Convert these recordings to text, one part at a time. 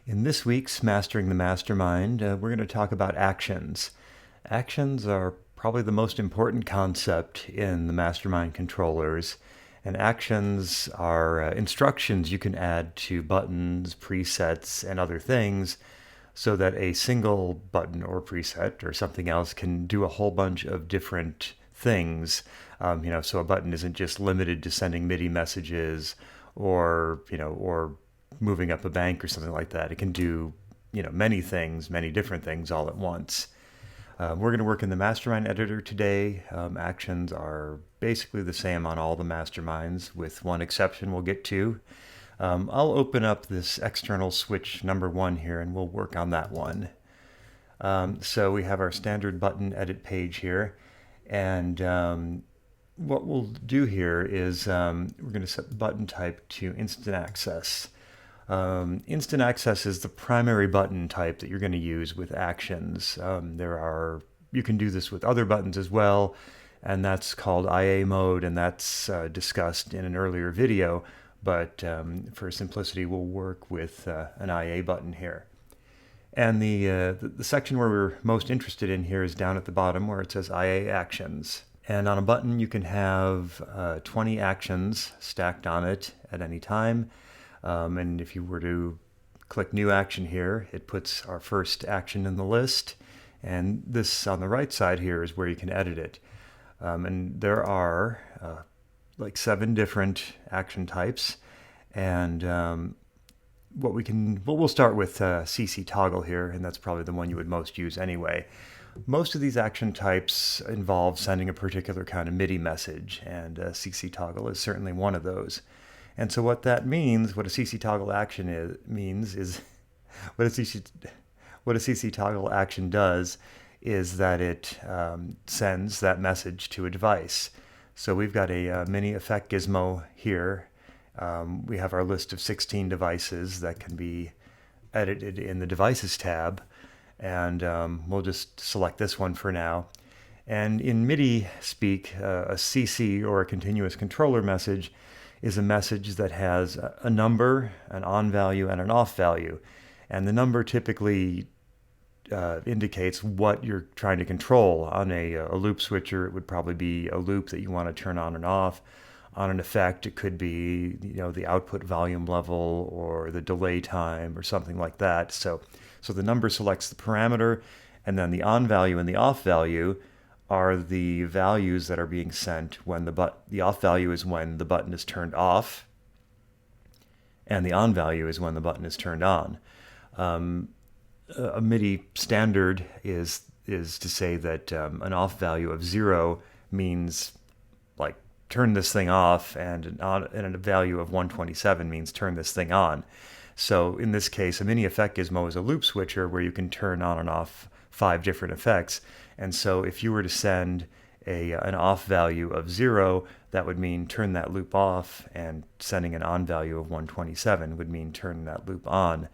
In this week's Mastering the Mastermind, we're going to talk about actions. Actions are probably the most important concept in the Mastermind controllers, and actions are instructions you can add to buttons, presets, and other things so that a single button or preset or something else can do a whole bunch of different things. So a button isn't just limited to sending MIDI messages or moving up a bank or something like that. It can do, many things, many different things all at once. We're going to work in the Mastermind Editor today. Actions are basically the same on all the Masterminds, with one exception we'll get to. I'll open up this external switch number 1 here, and we'll work on that one. So we have our standard button edit page here, and what we'll do here is we're going to set the button type to instant access. Instant access is the primary button type that you're going to use with actions. You can do this with other buttons as well, and that's called IA mode, and that's discussed in an earlier video, but for simplicity we'll work with an IA button here. And the section where we're most interested in here is down at the bottom where it says IA actions. And on a button you can have 20 actions stacked on it at any time. And if you were to click New Action here, it puts our first action in the list. And this on the right side here is where you can edit it. And there are like 7 different action types. And we'll start with CC toggle here, and that's probably the one you would most use anyway. Most of these action types involve sending a particular kind of MIDI message, and CC toggle is certainly one of those. And so what that means, what a CC toggle action is what a CC toggle action does is that it sends that message to a device. So we've got a mini effect gizmo here. We have our list of 16 devices that can be edited in the Devices tab, and we'll just select this one for now. And in MIDI speak, a CC, or a continuous controller message, is a message that has a number, an on value, and an off value. And the number typically indicates what you're trying to control. On a loop switcher, it would probably be a loop that you want to turn on and off. On an effect, it could be the output volume level or the delay time or something like that. So the number selects the parameter, and then the on value and the off value are the values that are being sent when the off value is when the button is turned off, and the on value is when the button is turned on. A MIDI standard is to say that an off value of 0 means like turn this thing off, and a value of 127 means turn this thing on. So in this case, a mini effect gizmo is a loop switcher where you can turn on and off 5 different effects. And so if you were to send an off value of 0, that would mean turn that loop off, and sending an on value of 127 would mean turn that loop on.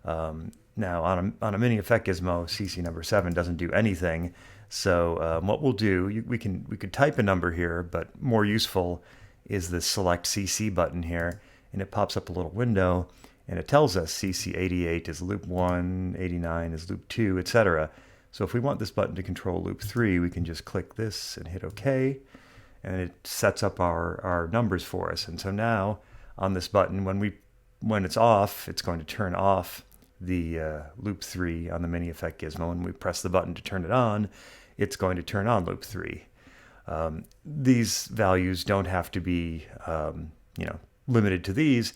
Now on a mini effect gizmo, CC number 7 doesn't do anything. So what we'll do, we could type a number here, but more useful is this select CC button here, and it pops up a little window, and it tells us CC 88 is loop 1, 89 is loop 2, etc. So if we want this button to control loop 3, we can just click this and hit OK, and it sets up our numbers for us. And so now on this button, when it's off, it's going to turn off the loop 3 on the mini effect gizmo. When we press the button to turn it on, it's going to turn on loop 3. These values don't have to be limited to these.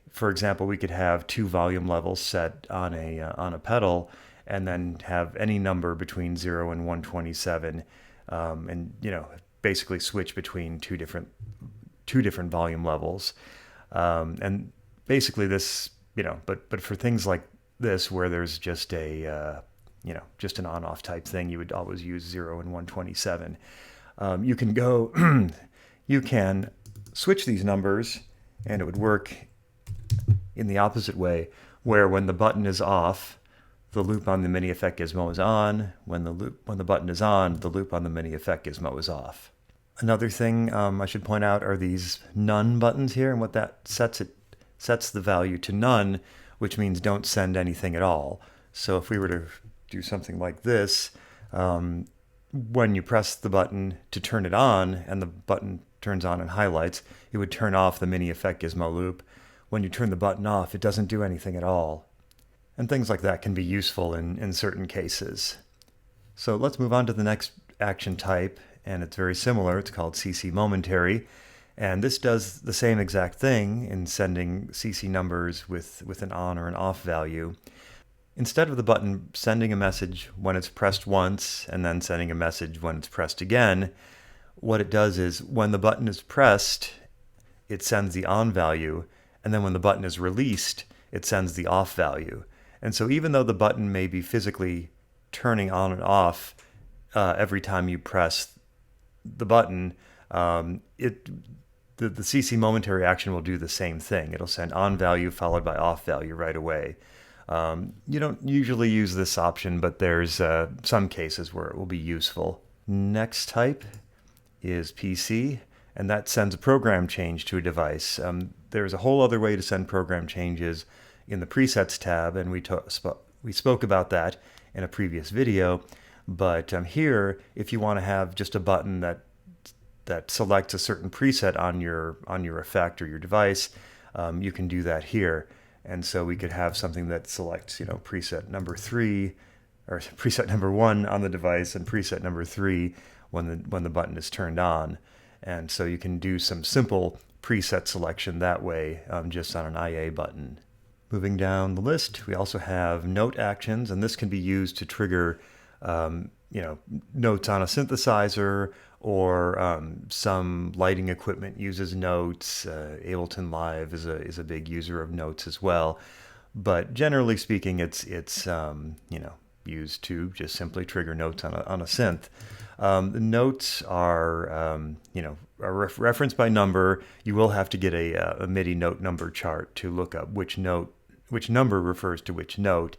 For example, we could have 2 volume levels set on a pedal, and then have any number between 0 and 127, and basically switch between two different volume levels. And basically this, but for things like this where there's just just an on-off type thing, you would always use 0 and 127. You can switch these numbers, and it would work in the opposite way, where when the button is off, the loop on the mini effect gizmo is on. When the button is on, the loop on the mini effect gizmo is off. Another thing I should point out are these none buttons here, and what that sets the value to none which means don't send anything at all. So if we were to do something like this, when you press the button to turn it on and the button turns on and highlights, it would turn off the mini effect gizmo loop. When you turn the button off, it doesn't do anything at all. And things like that can be useful in certain cases. So let's move on to the next action type, and it's very similar. It's called CC Momentary, and this does the same exact thing in sending CC numbers with an on or an off value. Instead of the button sending a message when it's pressed once and then sending a message when it's pressed again, what it does is when the button is pressed, it sends the on value, and then when the button is released, it sends the off value. And so even though the button may be physically turning on and off every time you press the button, the CC Momentary action will do the same thing. It'll send on value followed by off value right away. You don't usually use this option, but there's some cases where it will be useful. Next type is PC, and that sends a program change to a device. There's a whole other way to send program changes in the Presets tab, and we spoke about that in a previous video. But here, if you want to have just a button that selects a certain preset on your effect or your device, you can do that here. And so we could have something that selects, preset number 3 or preset number 1 on the device and preset number 3 when the button is turned on. And so you can do some simple preset selection that way, just on an IA button. Moving down the list, we also have note actions, and this can be used to trigger, notes on a synthesizer, or some lighting equipment uses notes. Ableton Live is a big user of notes as well. But generally speaking, it's used to just simply trigger notes on a synth. The notes are referenced by number. You will have to get a MIDI note number chart to look up which number refers to which note.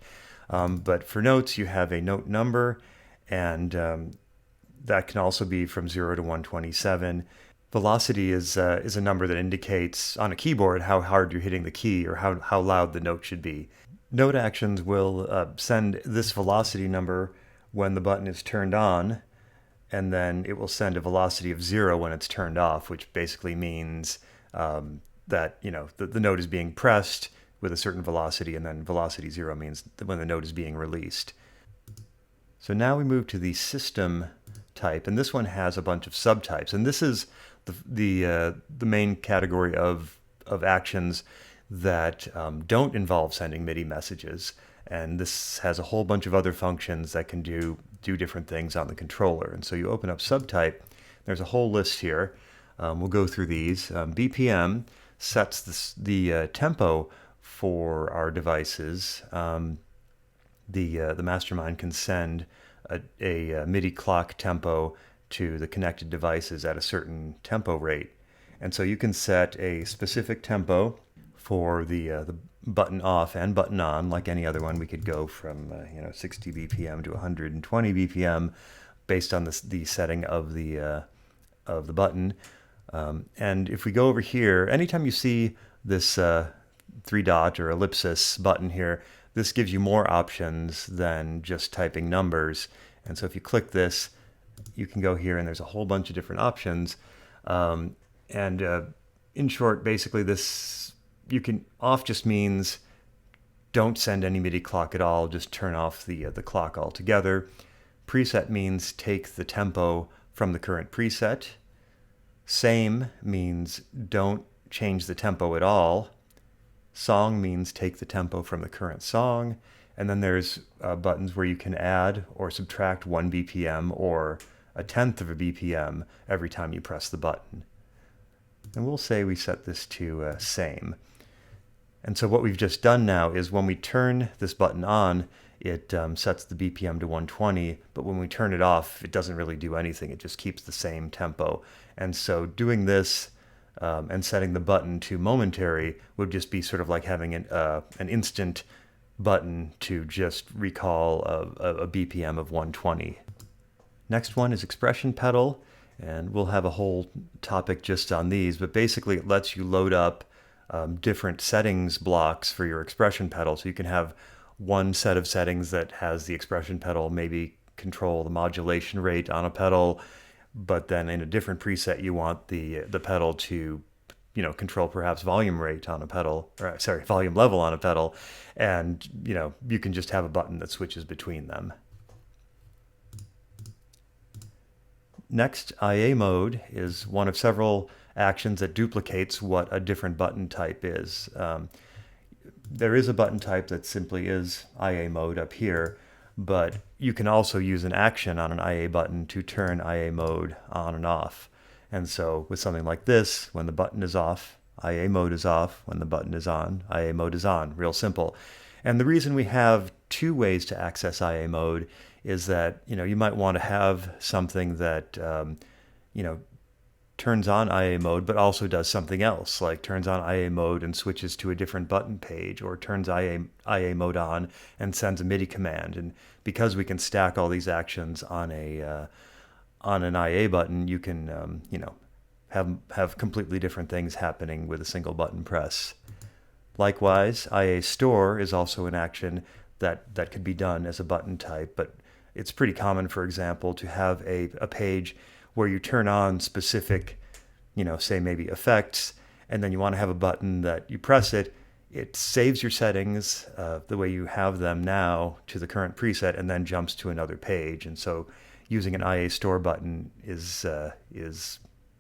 But for notes, you have a note number, and that can also be from 0 to 127. Velocity is a number that indicates on a keyboard how hard you're hitting the key or how loud the note should be. Note actions will send this velocity number when the button is turned on, and then it will send a velocity of 0 when it's turned off, which basically means that the note is being pressed with a certain velocity, and then velocity 0 means when the note is being released. So now we move to the system type, and this one has a bunch of subtypes, and this is the main category of actions that don't involve sending MIDI messages, and this has a whole bunch of other functions that can do different things on the controller. And so you open up subtype, there's a whole list here. We'll go through these. BPM sets the tempo for our devices. The Mastermind can send a MIDI clock tempo to the connected devices at a certain tempo rate. And so you can set a specific tempo for the button off and button on. Like any other one, we could go from 60 BPM to 120 BPM based on the setting of the button. And if we go over here, anytime you see this 3-dot or ellipsis button here, this gives you more options than just typing numbers. And so if you click this, you can go here and there's a whole bunch of different options. In short, basically off just means don't send any MIDI clock at all, just turn off the clock altogether. Preset means take the tempo from the current preset. Same means don't change the tempo at all. Song means take the tempo from the current song. And then there's buttons where you can add or subtract 1 BPM or 1/10 of a BPM every time you press the button. And we'll say we set this to same. And so what we've just done now is when we turn this button on, it sets the BPM to 120, but when we turn it off, it doesn't really do anything. It just keeps the same tempo. And so doing this and setting the button to momentary would just be sort of like having an instant button to just recall a BPM of 120. Next one is expression pedal, and we'll have a whole topic just on these, but basically it lets you load up different settings blocks for your expression pedal. So you can have one set of settings that has the expression pedal maybe control the modulation rate on a pedal, but then in a different preset you want the pedal to control perhaps volume rate on a pedal, or sorry, volume level on a pedal, and you can just have a button that switches between them. Next, IA mode is one of several actions that duplicates what a different button type is. There is a button type that simply is IA mode up here, but you can also use an action on an IA button to turn IA mode on and off. And so with something like this, when the button is off, IA mode is off. When the button is on, IA mode is on. Real simple. And the reason we have two ways to access IA mode is that you might want to have something that turns on IA mode but also does something else, like turns on IA mode and switches to a different button page, or turns IA mode on and sends a MIDI command. And because we can stack all these actions on an IA button, you can have completely different things happening with a single button press. Likewise, IA store is also an action that could be done as a button type, but it's pretty common, for example, to have a page where you turn on specific, say maybe effects, and then you want to have a button that you press it, it saves your settings the way you have them now to the current preset, and then jumps to another page. And so using an IA store button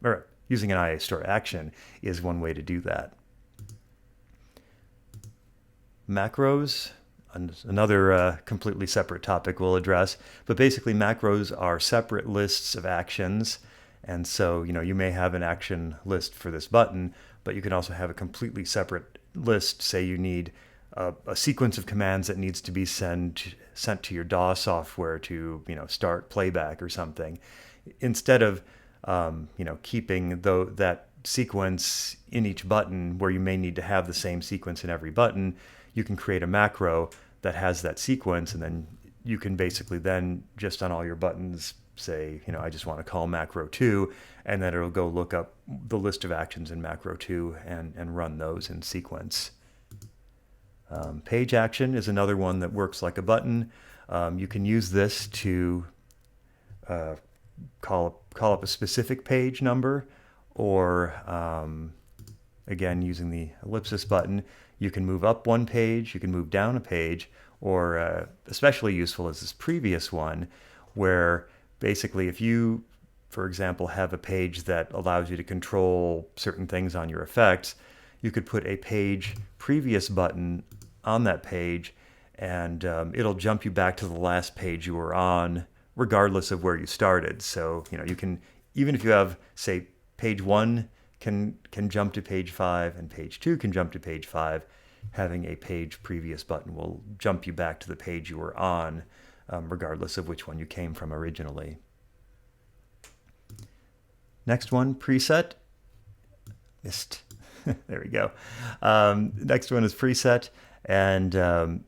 or using an IA store action is one way to do that. Macros, another completely separate topic we'll address, but basically macros are separate lists of actions. And so you may have an action list for this button, but you can also have a completely separate list. Say you need a sequence of commands that needs to be sent to your DAW software to start playback or something. Instead of keeping that sequence in each button where you may need to have the same sequence in every button, you can create a macro that has that sequence, and then you can basically then just on all your buttons say, I just want to call macro 2, and then it'll go look up the list of actions in macro 2 and run those in sequence. Page action is another one that works like a button. You can use this to call up a specific page number, or again, using the ellipsis button, you can move up one page, you can move down a page, or especially useful is this previous one, where basically if you, for example, have a page that allows you to control certain things on your effects, you could put a page previous button on that page, and it'll jump you back to the last page you were on, regardless of where you started. So you can, even if you have, say, page 1 can jump to page 5 and page 2 can jump to page 5, having a page previous button will jump you back to the page you were on, regardless of which one you came from originally. Next one, preset. Missed. There we go. Next one is preset, and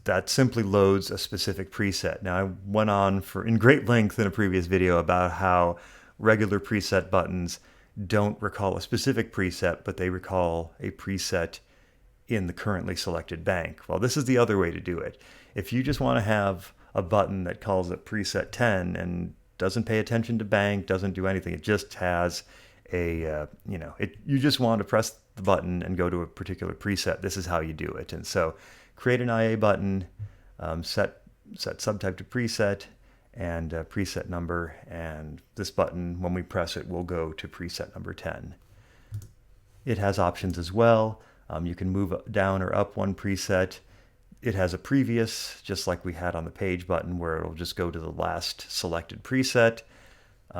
that simply loads a specific preset. Now, I went on in great length in a previous video about how regular preset buttons don't recall a specific preset, but they recall a preset in the currently selected bank. Well, this is the other way to do it. If you just want to have a button that calls it preset 10 and doesn't pay attention to bank, doesn't do anything, it just has you just want to press the button and go to a particular preset, this is how you do it. And so create an IA button, set subtype to preset, and preset number, and this button, when we press it, will go to preset number 10. It has options as well. You can move down or up one preset. It has a previous, just like we had on the page button, where it'll just go to the last selected preset.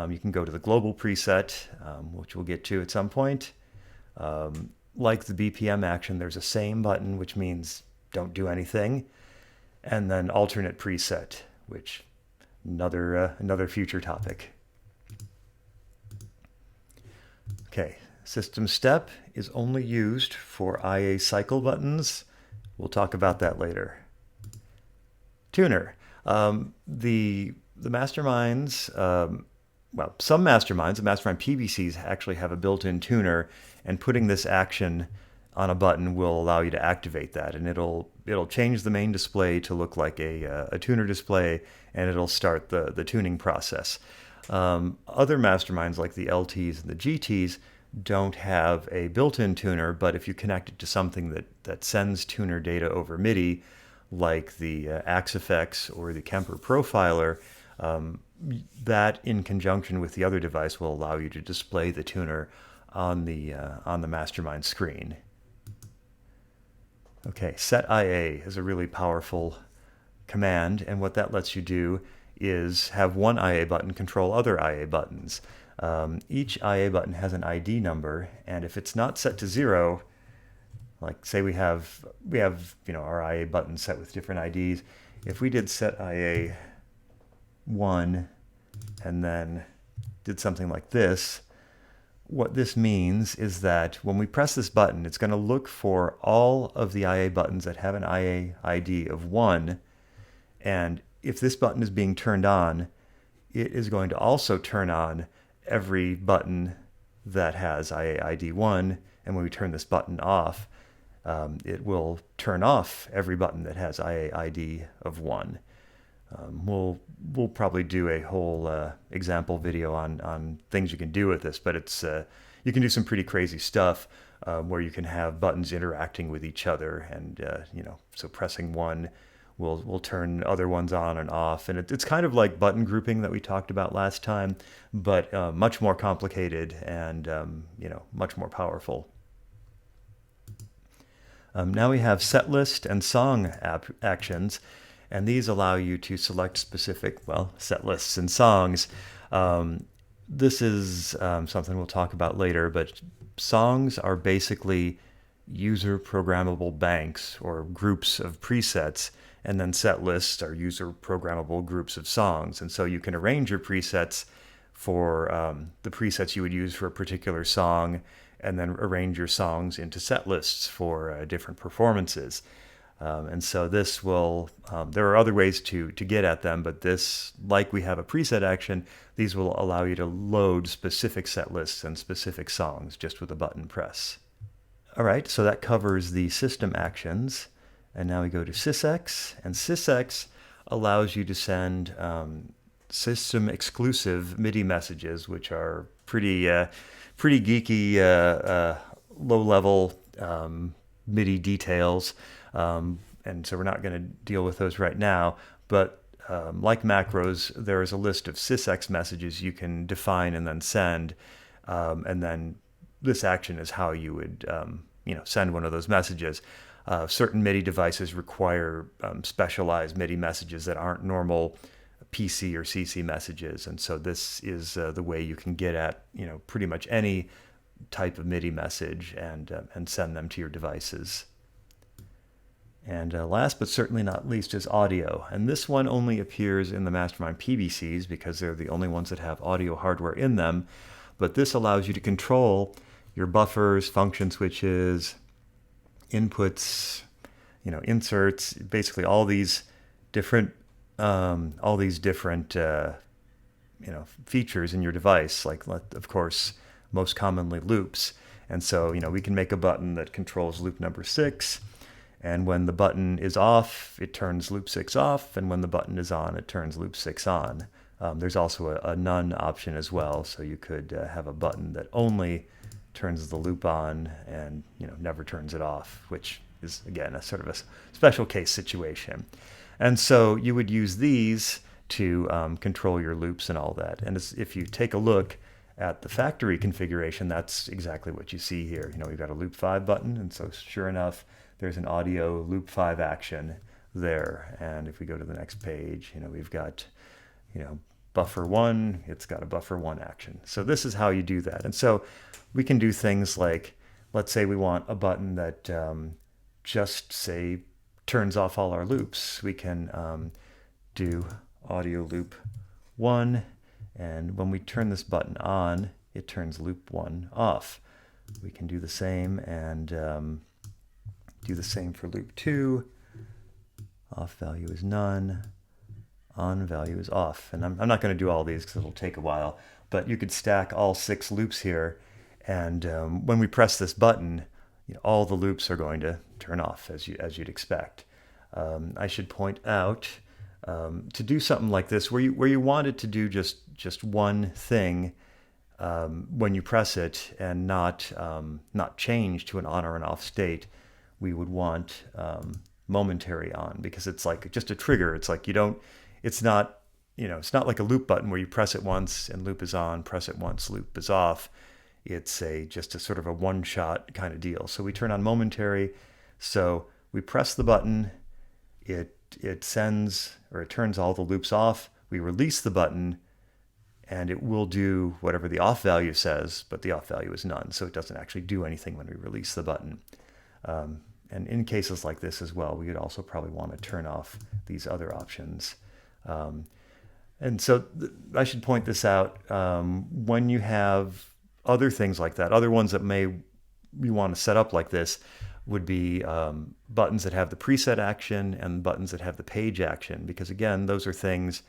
You can go to the global preset, which we'll get to at some point. Like the BPM action, there's a same button, which means don't do anything. And then alternate preset, which another future topic. Okay, system step is only used for IA cycle buttons. We'll talk about that later. Tuner. The masterminds, some masterminds, the Mastermind PBCs actually have a built-in tuner, and putting this action on a button will allow you to activate that, and it'll change the main display to look like a tuner display, and it'll start the tuning process. Other masterminds like the LTs and the GTs don't have a built-in tuner, but if you connect it to something that sends tuner data over MIDI, like the Axifex or the Kemper Profiler, that in conjunction with the other device will allow you to display the tuner on the Mastermind screen. Okay, set IA is a really powerful command, and what that lets you do is have one IA button control other IA buttons. Each IA button has an ID number, and if it's not set to 0, like say we have our IA buttons set with different IDs. If we did set IA 1 and then did something like this, what this means is that when we press this button, it's going to look for all of the IA buttons that have an IA ID of 1, and if this button is being turned on, it is going to also turn on every button that has IA ID 1, and when we turn this button off, it will turn off every button that has IA ID of 1. We'll probably do a whole example video on things you can do with this, but it's you can do some pretty crazy stuff where you can have buttons interacting with each other, and so pressing one will turn other ones on and off, and it's kind of like button grouping that we talked about last time, but much more complicated and much more powerful. Now we have set list and song actions, and these allow you to select specific, set lists and songs. This is something we'll talk about later, but songs are basically user programmable banks or groups of presets, and then set lists are user programmable groups of songs. And so you can arrange your presets for the presets you would use for a particular song, and then arrange your songs into set lists for different performances. And so this will, there are other ways to get at them, but this, like we have a preset action, these will allow you to load specific set lists and specific songs just with a button press. All right, so that covers the system actions. And now we go to Sysex, and Sysex allows you to send system exclusive MIDI messages, which are pretty geeky, low-level MIDI details, and so we're not going to deal with those right now. But like macros, there is a list of Sysex messages you can define and then send, and then this action is how you would send one of those messages. Certain MIDI devices require specialized MIDI messages that aren't normal PC or CC messages, and so this is the way you can get at pretty much any type of MIDI message and send them to your devices. And last but certainly not least is audio, and this one only appears in the Mastermind PBCs because they're the only ones that have audio hardware in them. But this allows you to control your buffers, function switches, inputs, inserts, basically all these different features in your device, like of course most commonly loops. And so we can make a button that controls loop number 6, and when the button is off, it turns loop 6 off, and when the button is on, it turns loop 6 on. There's also a none option as well, so you could have a button that only turns the loop on and never turns it off, which is again a sort of a special case situation. And so you would use these to control your loops and all that. And if you take a look at the factory configuration, that's exactly what you see here. We've got a loop 5 button, and so sure enough, there's an audio loop 5 action there. And if we go to the next page, we've got buffer 1, it's got a buffer 1 action. So this is how you do that. And so we can do things like, let's say we want a button that just say turns off all our loops. We can do audio loop 1, and when we turn this button on, it turns loop 1 off. We can do the same and do the same for loop 2. Off value is none. On value is off. And I'm not going to do all these because it'll take a while, but you could stack all 6 loops here, and when we press this button, all the loops are going to turn off as you'd expect. I should point out to do something like this where you want it to do just one thing when you press it and not change to an on or an off state. We would want momentary on, because it's like just a trigger. It's like it's not like a loop button where you press it once and loop is on, press it once, loop is off. It's just a sort of a one-shot kind of deal. So we turn on momentary. So we press the button, it turns all the loops off. We release the button, and it will do whatever the off value says, but the off value is none, so it doesn't actually do anything when we release the button. And in cases like this as well, we would also probably want to turn off these other options. And so I should point this out. When you have other things like that, other ones that you want to set up like this would be buttons that have the preset action and buttons that have the page action, because again, those are things,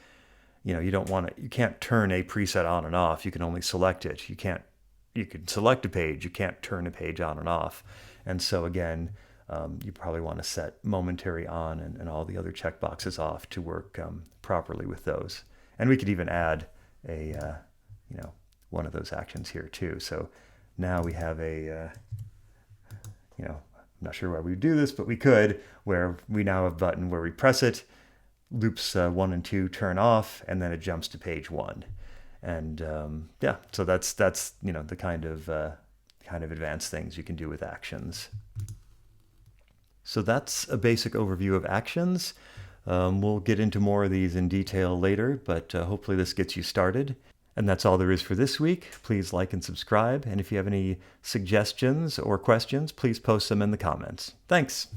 you can't turn a preset on and off. You can only select it. You can select a page. You can't turn a page on and off. And so again, you probably want to set momentary on and all the other checkboxes off to work properly with those. And we could even add one of those actions here too. So now we have I'm not sure why we would do this, but we could, where we now have a button where we press it, loops 1 and 2 turn off, and then it jumps to page 1. And so that's the kind of advanced things you can do with actions. So that's a basic overview of actions. We'll get into more of these in detail later, but hopefully this gets you started. And that's all there is for this week. Please like and subscribe. And if you have any suggestions or questions, please post them in the comments. Thanks.